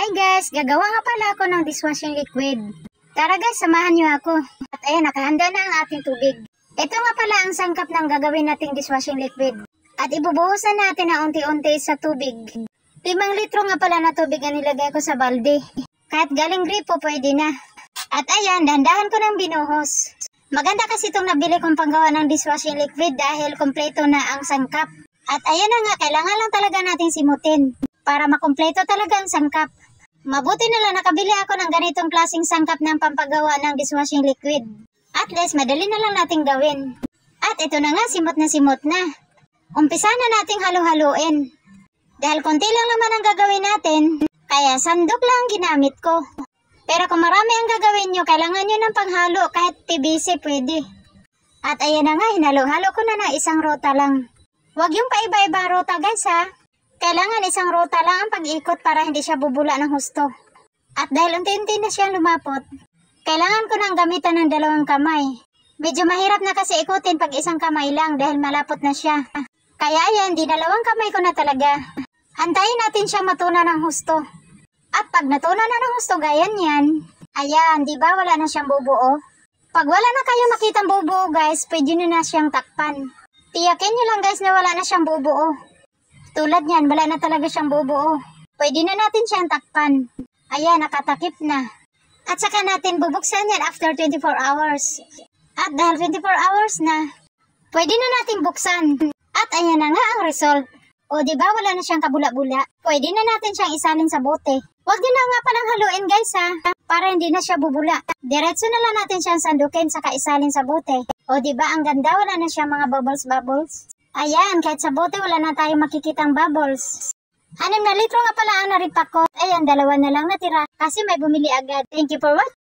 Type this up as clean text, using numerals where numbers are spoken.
Hi guys, gagawa nga pala ako ng dishwashing liquid. Tara guys, samahan niyo ako. At ayan, nakahanda na ang ating tubig. Ito nga pala ang sangkap ng gagawin nating dishwashing liquid. At ibubuhusan natin na unti-unti sa tubig. 5 litro nga pala na tubig ang nilagay ko sa balde. Kahit galing gripo, pwede na. At ayan, dahan-dahan ko ng binuhos. Maganda kasi itong nabili kong panggawa ng dishwashing liquid dahil kompleto na ang sangkap. At ayan na nga, kailangan lang talaga nating simutin para makumpleto talaga ang sangkap. Mabuti na lang nakabili ako ng ganitong klaseng sangkap ng pampagawa ng dishwashing liquid. At least, madali na lang nating gawin. At ito na nga, simot na. Umpisa na nating halo-haluin. Dahil konti lang naman ang gagawin natin, kaya sandok lang ang ginamit ko. Pero kung marami ang gagawin nyo, kailangan nyo ng panghalo, kahit PVC pwede. At ayan na nga, hinalo-halo ko na ng isang rota lang. Huwag yung paiba-ibang rota guys ha. Kailangan isang rota lang ang pag-ikot para hindi siya bubula ng husto. At dahil unti-unti na siyang lumapot, kailangan ko nang gamitan ng 2 kamay. Medyo mahirap na kasi ikutin pag isang kamay lang dahil malapot na siya. Kaya ayan, 2 kamay ko na talaga. Antayin natin siya matunaw ng husto. At pag natunaw na ng husto, gayan yan. Ayan, di ba wala na siyang bubuo? Pag wala na kayo makitang bubuo guys, pwede nyo na siyang takpan. Tiyakin nyo lang guys na wala na siyang bubuo. Tulad niyan, wala na talaga siyang bubuo. Pwede na natin siyang takpan. Ayan, nakatakip na. At saka natin bubuksan yan after 24 hours. At dahil 24 hours na, pwede na natin buksan. At ayan na nga ang result. O diba wala na siyang kabula-bula? Pwede na natin siyang isalin sa bote. Huwag din na nga palang haluin guys ha, para hindi na siya bubula. Diretso na lang natin siyang sandukin saka isalin sa bote. O diba ang ganda, wala na siyang mga bubbles. Ayan, kahit sa bote wala na tayong makikitang bubbles. 6 na litro nga pala ang naripak ko. Ayan, 2 na lang natira kasi may bumili agad. Thank you for watching.